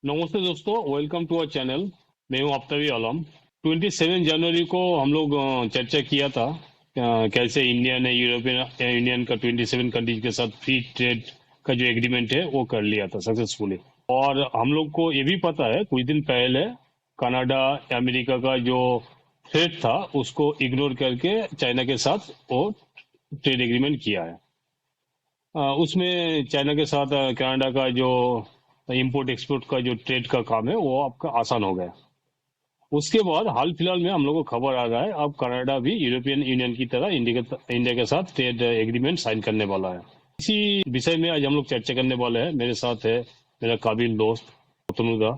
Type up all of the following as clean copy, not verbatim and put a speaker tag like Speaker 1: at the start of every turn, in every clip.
Speaker 1: नमस्ते दोस्तों, welcome to our channel. मैं हूं आफ्ताबी आलम। 27 जनवरी को हम लोग चर्चा किया था कैसे इंडिया ने यूरोपियन यूनियन का 27 कंट्रीज के साथ फ्री ट्रेड का जो एग्रीमेंट है वो कर लिया था सक्सेसफुली। और हम लोग को ये भी पता है कुछ दिन पहले कनाडा अमेरिका का जो थ्रेट था उसको इग्नोर करके चाइना के साथ वो ट्रेड एग्रीमेंट किया है। उसमें चाइना के साथ कनाडा का जो इंपोर्ट एक्सपोर्ट का जो ट्रेड का काम है वो आपका आसान हो गया। उसके बाद हाल फिलहाल में हम लोग को खबर आ रहा है अब कनाडा भी यूरोपियन यूनियन की तरह इंडिया के साथ ट्रेड एग्रीमेंट साइन करने वाला है। इसी विषय में आज हम लोग चर्चा करने वाले हैं। मेरे साथ है मेरा काबिल दोस्त अतनुदा।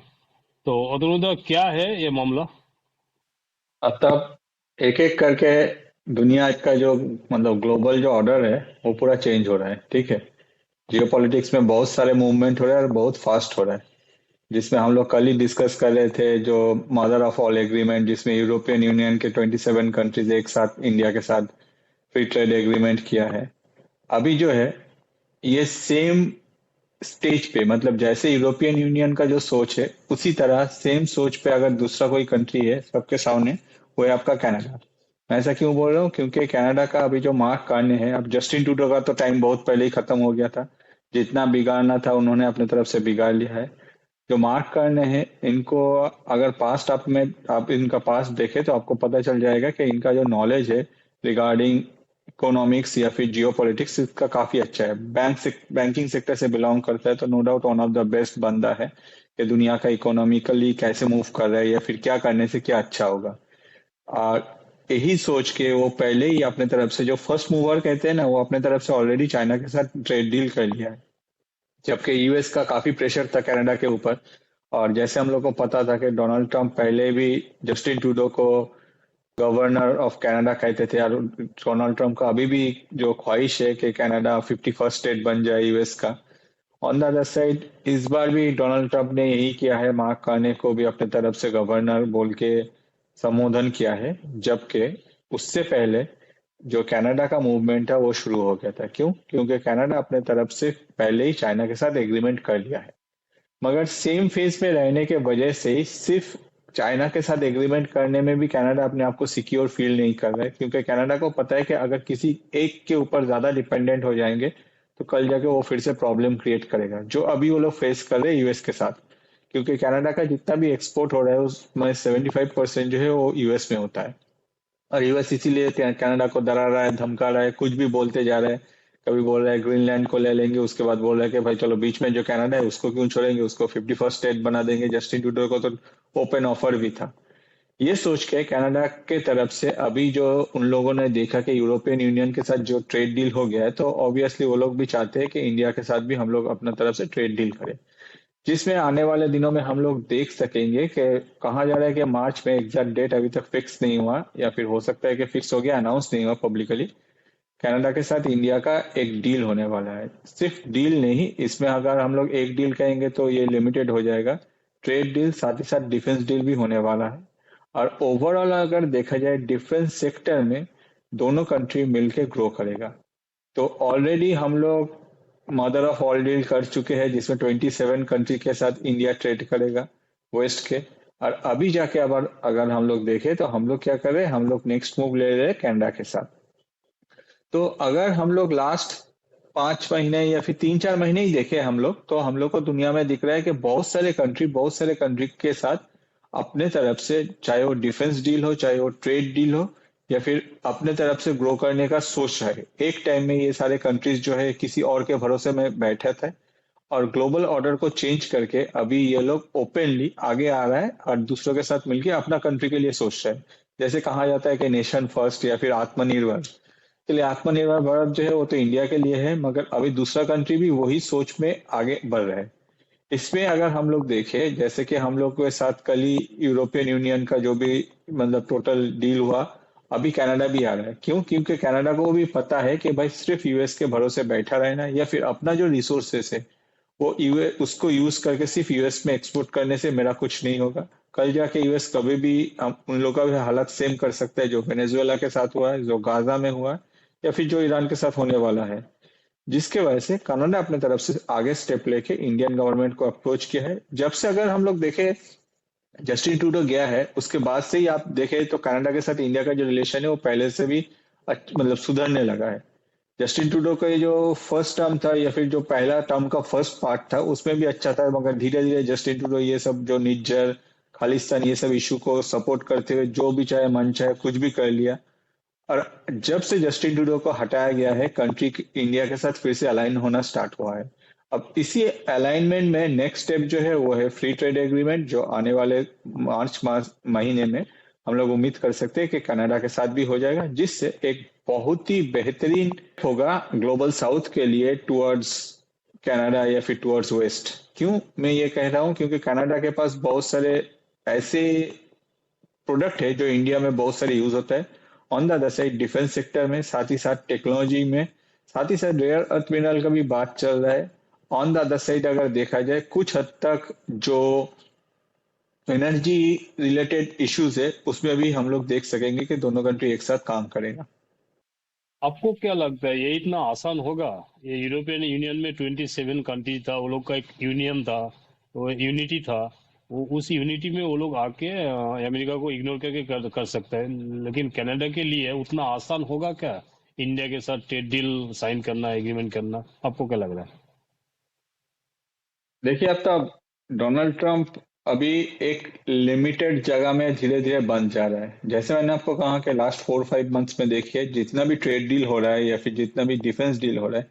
Speaker 1: तो अतनुदा, क्या है ये मामला?
Speaker 2: अब तब एक एक करके दुनिया का जो मतलब ग्लोबल जो ऑर्डर है वो पूरा चेंज हो रहा है। ठीक है, जियोपॉलिटिक्स में बहुत सारे मूवमेंट हो रहे हैं और बहुत फास्ट हो रहा है, जिसमें हम लोग कल ही डिस्कस कर रहे थे जो मदर ऑफ ऑल एग्रीमेंट, जिसमें यूरोपियन यूनियन के 27 कंट्रीज एक साथ इंडिया के साथ फ्री ट्रेड एग्रीमेंट किया है। अभी जो है ये सेम स्टेज पे, मतलब जैसे यूरोपियन यूनियन का जो सोच है उसी तरह सेम सोच पे अगर दूसरा कोई कंट्री है सबके सामने, वो है आपका कनाडा। मैं ऐसा क्यों बोल रहा हूँ, क्योंकि कनाडा का अभी जो मार्क कार्ने है, अब जस्टिन ट्रूडो का तो टाइम बहुत पहले ही खत्म हो गया था। जितना बिगाड़ना था उन्होंने अपने तरफ से बिगाड़ लिया है। जो मार्क कार्ने हैं इनको अगर पास्ट आप इनका पास्ट देखें तो आपको पता चल जाएगा कि इनका जो नॉलेज है रिगार्डिंग इकोनॉमिक्स या फिर जियो पॉलिटिक्स इसका काफी अच्छा है। बैंकिंग सेक्टर से बिलोंग करता है, तो no doubt one of the best बंदा है कि दुनिया का इकोनॉमिकली कैसे मूव कर रहा है या फिर क्या करने से क्या अच्छा होगा। और यही सोच के वो पहले ही अपने तरफ से, जो फर्स्ट मूवर कहते हैं ना, वो अपने तरफ से ऑलरेडी चाइना के साथ ट्रेड डील कर लिया है। जबकि यूएस का काफी प्रेशर था कनाडा के ऊपर। और जैसे हम लोग को पता था कि डोनाल्ड ट्रंप पहले भी जस्टिन ट्रूडो को गवर्नर ऑफ कनाडा कहते थे, और डोनाल्ड ट्रंप का अभी भी जो ख्वाहिश है कि कनाडा 51st स्टेट बन जाए यूएस का। ऑन द अदर साइड इस बार भी डोनाल्ड ट्रंप ने यही किया है, मार्क कार्ने को भी अपने तरफ से गवर्नर बोल के संबोधन किया है। जबकि उससे पहले जो कनाडा का मूवमेंट है वो शुरू हो गया था। क्यों? क्योंकि कनाडा अपने तरफ से पहले ही चाइना के साथ एग्रीमेंट कर लिया है। मगर सेम फेज में रहने के वजह से ही सिर्फ चाइना के साथ एग्रीमेंट करने में भी कनाडा अपने आप को सिक्योर फील नहीं कर रहा है, क्योंकि कनाडा को पता है कि अगर किसी एक के ऊपर ज्यादा डिपेंडेंट हो जाएंगे तो कल जाके वो फिर से प्रॉब्लम क्रिएट करेगा, जो अभी वो लोग फेस कर रहे हैं यूएस के साथ। क्योंकि कनाडा का जितना भी एक्सपोर्ट हो रहा है उसमें 75% जो है वो यूएस में होता है। और यूएस इसीलिए कनाडा को डरा रहा है, धमका रहा है, कुछ भी बोलते जा रहा है। कभी बोल रहा है ग्रीनलैंड को ले लेंगे, उसके बाद बोल रहा है कि भाई चलो बीच में जो कनाडा है उसको क्यों छोड़ेंगे, उसको 51st स्टेट बना देंगे। जस्टिन ट्रूडो को तो ओपन ऑफर भी था। ये सोच के कनाडा के तरफ से अभी जो उन लोगों ने देखा कि यूरोपियन यूनियन के साथ जो ट्रेड डील हो गया है, तो ऑब्वियसली वो लोग भी चाहते हैं कि इंडिया के साथ भी हम लोग अपना तरफ से ट्रेड डील करें, जिसमें आने वाले दिनों में हम लोग देख सकेंगे कि कहा जा रहा है कि मार्च में, एग्जैक्ट डेट अभी तक फिक्स नहीं हुआ, या फिर हो सकता है कि फिक्स हो गया, अनाउंस नहीं हुआ पब्लिकली। कनाडा के साथ इंडिया का एक डील होने वाला है। सिर्फ डील नहीं, इसमें अगर हम लोग एक डील कहेंगे तो ये लिमिटेड हो जाएगा। ट्रेड डील साथ ही साथ डिफेंस डील भी होने वाला है। और ओवरऑल अगर देखा जाए डिफेंस सेक्टर में दोनों कंट्री मिलकर ग्रो करेगा। तो ऑलरेडी हम लोग मदर ऑफ ऑल डील कर चुके हैं, जिसमें 27 कंट्री के साथ इंडिया ट्रेड करेगा वेस्ट के। और अभी जाके अगर अगर हम लोग देखें तो हम लोग क्या कर रहे हैं, हम लोग नेक्स्ट मूव ले रहे हैं कनाडा के साथ। तो अगर हम लोग लास्ट 5 महीने या फिर 3-4 महीने ही देखे हम लोग, तो हम लोग को दुनिया में दिख रहा है कि बहुत सारे कंट्री के साथ अपने तरफ से, चाहे वो डिफेंस डील हो, चाहे वो ट्रेड डील हो, या फिर अपने तरफ से ग्रो करने का सोच रहा है। एक टाइम में ये सारे कंट्रीज जो है किसी और के भरोसे में बैठे थे, और ग्लोबल ऑर्डर को चेंज करके अभी ये लोग ओपनली आगे आ रहा है और दूसरों के साथ मिलकर अपना कंट्री के लिए सोच रहे हैं। जैसे कहा जाता है कि नेशन फर्स्ट या फिर आत्मनिर्भर। चलिए, आत्मनिर्भर भारत जो है वो तो इंडिया के लिए है, मगर अभी दूसरा कंट्री भी वही सोच में आगे बढ़ रहा है। इसमें अगर हम लोग देखें, जैसे कि हम लोग के साथ कल ही यूरोपियन यूनियन का जो भी मतलब टोटल डील हुआ, अभी कनाडा भी आ रहा है। क्यों? क्योंकि कनाडा को भी पता है कि भाई सिर्फ यूएस के भरोसे बैठा रहना या फिर अपना जो रिसोर्सेस है वो यूएस उसको यूज करके सिर्फ यूएस में एक्सपोर्ट करने से मेरा कुछ नहीं होगा। कल जाके यूएस कभी भी उन लोगों का भी हालत सेम कर सकता है जो वेनेजुएला के साथ हुआ है, जो गाजा में हुआ है, या फिर जो ईरान के साथ होने वाला है। जिसके वजह से कनाडा अपने तरफ से आगे स्टेप लेके इंडियन गवर्नमेंट को अप्रोच किया है। जब से अगर हम लोग देखें जस्टिन ट्रूडो गया है उसके बाद से ही आप देखें तो कनाडा के साथ इंडिया का जो रिलेशन है वो पहले से भी मतलब सुधरने लगा है। जस्टिन ट्रूडो का ये जो फर्स्ट टर्म था या फिर जो पहला टर्म का फर्स्ट पार्ट था उसमें भी अच्छा था, मगर धीरे धीरे जस्टिन ट्रूडो ये सब जो निज्जर खालिस्तान ये सब इशू को सपोर्ट करते हुए जो भी चाहे मन चाहे कुछ भी कर लिया। और जब से जस्टिन ट्रूडो को हटाया गया है कंट्री इंडिया के साथ फिर से अलाइन होना स्टार्ट हुआ है। अब इसी अलाइनमेंट में नेक्स्ट स्टेप जो है वो है फ्री ट्रेड एग्रीमेंट, जो आने वाले मार्च महीने में हम लोग उम्मीद कर सकते हैं कि कनाडा के साथ भी हो जाएगा, जिससे एक बहुत ही बेहतरीन होगा ग्लोबल साउथ के लिए टुवर्ड्स कनाडा या फिर टुवर्ड्स वेस्ट। क्यों मैं ये कह रहा हूँ, क्योंकि कनाडा के पास बहुत सारे ऐसे प्रोडक्ट है जो इंडिया में बहुत सारे यूज होता है। On the other side defence sector में, साथ ही साथ टेक्नोलॉजी में, साथ ही साथ रेयर अर्थ मिनरल का भी बात चल रहा है। ऑन द अदर साइड अगर देखा जाए कुछ हद तक जो एनर्जी रिलेटेड इश्यूज है उसमें भी हम लोग देख सकेंगे कि दोनों कंट्री एक साथ काम करेगा।
Speaker 1: आपको क्या लगता है ये इतना आसान होगा? ये यूरोपियन यूनियन में 27 कंट्री था, वो लोग का एक यूनियन था, वो यूनिटी था। वो उस यूनिटी में वो लोग आके अमेरिका को इग्नोर करके कर सकता है, लेकिन कनाडा के लिए उतना आसान होगा क्या इंडिया के साथ ट्रेड डील साइन करना, एग्रीमेंट करना? आपको क्या लग रहा है?
Speaker 2: देखिए, अब तो डोनाल्ड ट्रंप अभी एक लिमिटेड जगह में धीरे धीरे बन जा रहा है। जैसे मैंने आपको कहा कि लास्ट 4-5 मंथ्स में देखिए जितना भी ट्रेड डील हो रहा है या फिर जितना भी डिफेंस डील हो रहा है,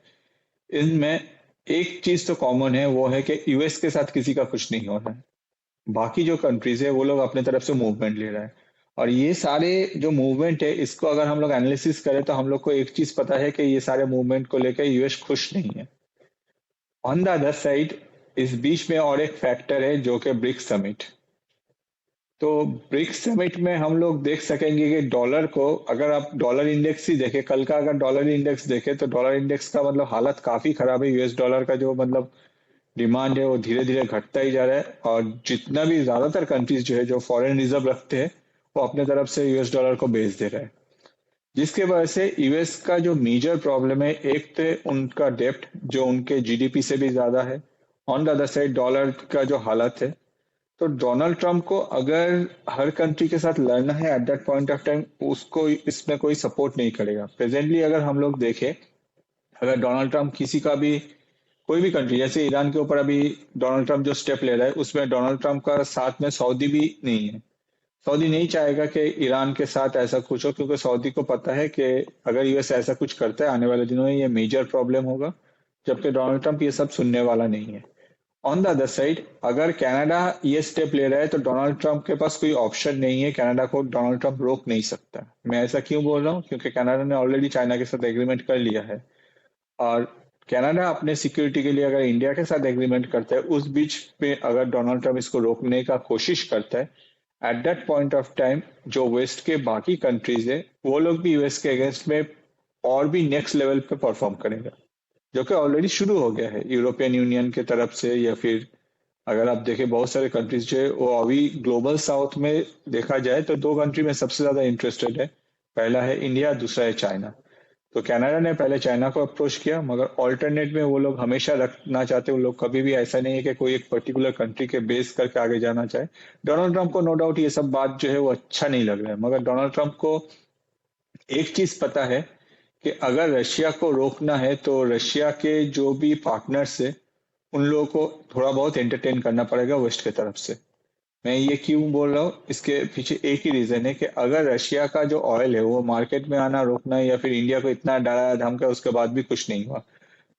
Speaker 2: इनमें एक चीज तो कॉमन है, वो है कि यूएस के साथ किसी का कुछ नहीं हो रहा है। बाकी जो कंट्रीज है वो लोग अपने तरफ से मूवमेंट ले रहा है। और ये सारे जो मूवमेंट है इसको अगर हम लोग एनालिसिस करें तो हम लोग को एक चीज पता है कि ये सारे मूवमेंट को लेकर यूएस खुश नहीं है। ऑन द अदर साइड इस बीच में और एक फैक्टर है जो कि ब्रिक्स समिट। तो ब्रिक्स समिट में हम लोग देख सकेंगे कि डॉलर को, अगर आप डॉलर इंडेक्स ही देखें, कल का अगर डॉलर इंडेक्स देखें तो डॉलर इंडेक्स का मतलब हालत काफी खराब है। यूएस डॉलर का जो मतलब डिमांड है वो धीरे धीरे घटता ही जा रहा है। और जितना भी ज्यादातर कंट्रीज जो है जो फॉरेन रिजर्व रखते हैं वो अपने तरफ से यूएस डॉलर को बेच दे रहे हैं, जिसके वजह से यूएस का जो मेजर प्रॉब्लम है, एक तो उनका डेप्ट जो उनके जीडीपी से भी ज्यादा है, on the other side dollar का जो हालत है। तो डोनाल्ड ट्रंप को अगर हर कंट्री के साथ लड़ना है at that point of time, उसको इसमें कोई सपोर्ट नहीं करेगा। प्रेजेंटली अगर हम लोग देखें, अगर डोनाल्ड ट्रंप किसी का भी कोई भी कंट्री, जैसे ईरान के ऊपर अभी डोनाल्ड ट्रंप जो स्टेप ले रहा है उसमें डोनाल्ड ट्रंप का साथ में सऊदी भी नहीं है। सऊदी नहीं चाहेगा कि ईरान के साथ ऐसा कुछ हो, क्योंकि सऊदी को पता है कि अगर यूएस ऐसा कुछ करता है आने वाले दिनों में ये मेजर प्रॉब्लम होगा, जबकि डोनाल्ड ट्रंप ये सब सुनने वाला नहीं है। ऑन द अदर साइड अगर कनाडा ये स्टेप ले रहा है तो डोनाल्ड ट्रंप के पास कोई ऑप्शन नहीं है, कनाडा को डोनाल्ड ट्रंप रोक नहीं सकता। मैं ऐसा क्यों बोल रहा हूँ, क्योंकि कनाडा ने ऑलरेडी चाइना के साथ एग्रीमेंट कर लिया है। और कनाडा अपने सिक्योरिटी के लिए अगर इंडिया के साथ एग्रीमेंट करता है, उस बीच में अगर डोनाल्ड ट्रंप इसको रोकने का कोशिश करता है, at that point of time जो वेस्ट के बाकी कंट्रीज है वो लोग भी यूएस के अगेंस्ट में और भी नेक्स्ट लेवल पे परफॉर्म करेगा, जो कि ऑलरेडी शुरू हो गया है यूरोपियन यूनियन के तरफ से। या फिर अगर आप देखें बहुत सारे कंट्रीज जो है वो अभी ग्लोबल साउथ में देखा जाए तो दो कंट्री में सबसे ज्यादा इंटरेस्टेड है। पहला है इंडिया, दूसरा है चाइना। तो कनाडा ने पहले चाइना को अप्रोच किया, मगर ऑल्टरनेट में वो लोग हमेशा रखना चाहते हैं। वो लोग कभी भी ऐसा नहीं है कि कोई एक पर्टिकुलर कंट्री के बेस करके आगे जाना चाहे। डोनाल्ड ट्रंप को नो डाउट ये सब बात जो है वो अच्छा नहीं लग रहा है, मगर डोनाल्ड ट्रंप को एक चीज पता है कि अगर रशिया को रोकना है तो रशिया के जो भी पार्टनर्स है उन लोगों को थोड़ा बहुत एंटरटेन करना पड़ेगा वेस्ट की तरफ से। मैं ये क्यों बोल रहा हूँ, इसके पीछे एक ही रीजन है कि अगर रशिया का जो ऑयल है वो मार्केट में आना रोकना है या फिर इंडिया को इतना डराया धमकाया उसके बाद भी कुछ नहीं हुआ,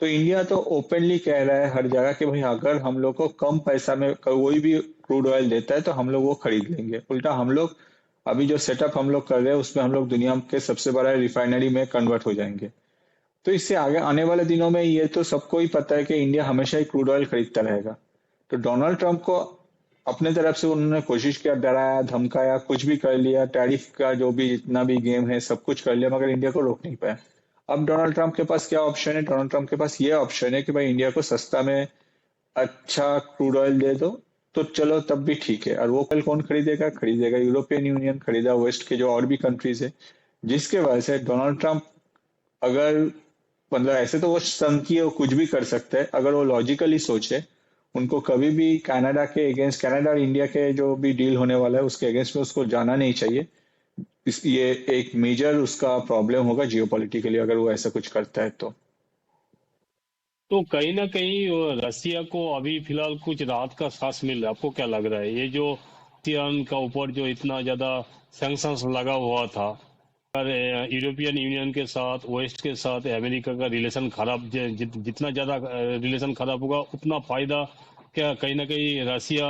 Speaker 2: तो इंडिया तो ओपनली कह रहा है हर जगह कि भाई अगर हम लोग को कम पैसा में कोई भी क्रूड ऑयल देता है तो हम लोग वो खरीद लेंगे। उल्टा हम लोग अभी जो सेटअप हम लोग कर रहे हैं उसमें हम लोग दुनिया के सबसे बड़ा रिफाइनरी में कन्वर्ट हो जाएंगे। तो इससे आगे आने वाले दिनों में ये तो सबको ही पता है कि इंडिया हमेशा ही क्रूड ऑयल खरीदता रहेगा। तो डोनाल्ड ट्रंप को अपने तरफ से उन्होंने कोशिश किया, डराया धमकाया, कुछ भी कर लिया, टैरिफ का जो भी जितना भी गेम है सब कुछ कर लिया, मगर इंडिया को रोक नहीं पाया। अब डोनाल्ड ट्रंप के पास क्या ऑप्शन है? डोनाल्ड ट्रंप के पास ये ऑप्शन है कि भाई इंडिया को सस्ता में अच्छा क्रूड ऑयल दे दो, तो चलो तब भी ठीक है। और वो ऑयल कौन खरीदेगा? खरीदेगा यूरोपियन यूनियन, खरीदा वेस्ट के जो और भी कंट्रीज है, जिसके वजह से डोनाल्ड ट्रंप अगर मतलब ऐसे तो वो संघीय वो कुछ भी कर सकते हैं अगर वो लॉजिकली सोचे। उनको कभी भी कनाडा के अगेंस्ट, कनाडा और इंडिया के जो भी डील होने वाला है उसके अगेंस्ट में उसको जाना नहीं चाहिए। ये एक मेजर उसका प्रॉब्लम होगा जियोपॉलिटिकली अगर वो ऐसा कुछ करता है तो।
Speaker 1: तो कहीं ना कहीं रसिया को अभी फिलहाल कुछ राहत का सांस मिल रहा है, आपको क्या लग रहा है? ये जो रसियन का ऊपर जो इतना ज्यादा सैंक्शंस लगा हुआ था, अगर यूरोपियन यूनियन के साथ, वेस्ट के साथ अमेरिका का रिलेशन खराब, जितना ज्यादा रिलेशन खराब होगा उतना फायदा क्या कहीं ना कहीं रसिया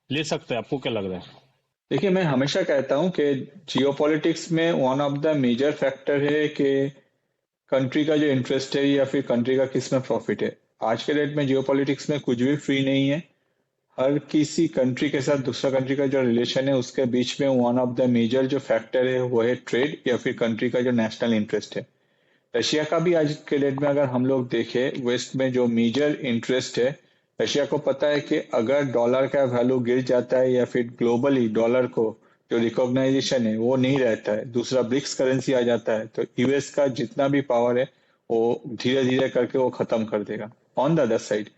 Speaker 1: ले सकता है? आपको क्या लग रहा है?
Speaker 2: देखिए, मैं हमेशा कहता हूँ कि जियोपॉलिटिक्स में one of the major factor है कि कंट्री का जो इंटरेस्ट है या फिर कंट्री का किस में प्रॉफिट है। आज के डेट में जियोपॉलिटिक्स में कुछ भी फ्री नहीं है। हर किसी कंट्री के साथ दूसरा कंट्री का जो रिलेशन है उसके बीच में वन ऑफ द मेजर जो फैक्टर है वो है ट्रेड या फिर कंट्री का जो नेशनल इंटरेस्ट है। रशिया का भी आज के डेट में अगर हम लोग देखें वेस्ट में जो मेजर इंटरेस्ट है, रशिया को पता है कि अगर डॉलर का वैल्यू गिर जाता है या फिर ग्लोबली डॉलर को जो रिकॉग्नाइजेशन है वो नहीं रहता है, दूसरा ब्रिक्स करेंसी आ जाता है, तो यूएस का जितना भी पावर है वो धीरे धीरे करके वो खत्म कर देगा। On the other side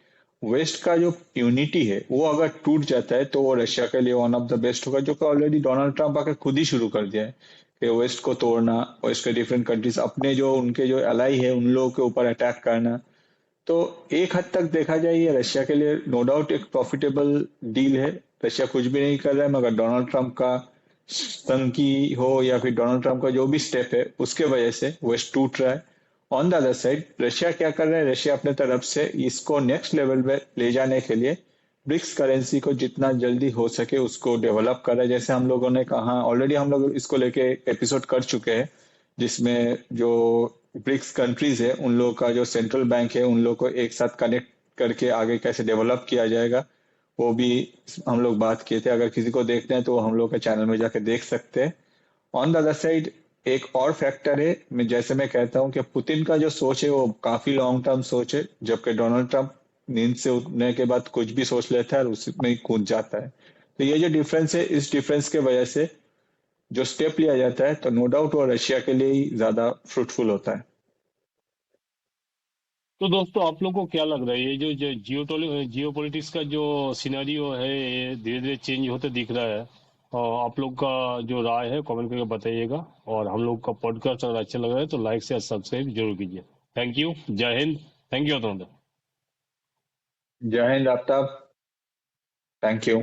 Speaker 2: west का जो यूनिटी है वो अगर टूट जाता है तो वो रशिया के लिए वन ऑफ द बेस्ट होगा, जो कि ऑलरेडी डोनाल्ड ट्रंप आकर खुद ही शुरू कर दिया है कि वेस्ट को तोड़ना, वेस्ट के डिफरेंट कंट्रीज अपने जो उनके जो अलाई है उन लोगों के ऊपर अटैक करना। तो एक हद तक देखा जाए ये रशिया के लिए नो डाउट एक प्रॉफिटेबल डील है। रशिया कुछ भी नहीं कर रहा है मगर डोनाल्ड ट्रंप का तंगी हो या फिर डोनाल्ड ट्रंप का जो भी स्टेप है उसके वजह से वेस्ट टूट रहा है। On the other side Russia क्या कर रहा है, रशिया अपने तरफ से इसको नेक्स्ट लेवल पे ले जाने के लिए ब्रिक्स करेंसी को जितना जल्दी हो सके उसको डेवलप कर रहा है। जैसे हम लोगों ने कहा ऑलरेडी, हम लोग इसको लेके एपिसोड कर चुके हैं जिसमें जो ब्रिक्स कंट्रीज है उन लोगों का जो सेंट्रल बैंक है उन लोगों को एक साथ कनेक्ट करके आगे कैसे डेवलप किया जाएगा वो भी हम लोग बात किए थे। अगर किसी को देखते हैं तो वो हम लोग के चैनल में जाके देख सकते हैं। ऑन द अदर साइड एक और फैक्टर है, जैसे मैं कहता हूं कि पुतिन का जो सोच है वो काफी लॉन्ग टर्म सोच है, जबकि डोनाल्ड ट्रंप नींद से उठने के बाद कुछ भी सोच लेता है और उसमें ही कूद जाता है। तो ये जो डिफरेंस है, इस डिफरेंस के वजह से जो स्टेप लिया जाता है तो नो डाउट वो रशिया के लिए ही ज्यादा फ्रूटफुल होता है।
Speaker 1: तो दोस्तों, आप लोग को क्या लग रहा है ये जो जो जियो पॉलिटिक्स का जो सिनेरियो है ये धीरे धीरे चेंज होते दिख रहा है? और आप लोग का जो राय है कमेंट करके बताइएगा, और हम लोग का पॉडकास्ट अगर अच्छा लग रहा है तो लाइक शेयर सब्सक्राइब जरूर कीजिए। Thank you. जय हिंद। Thank you.
Speaker 2: जय हिंद आफ्ताब। Thank you.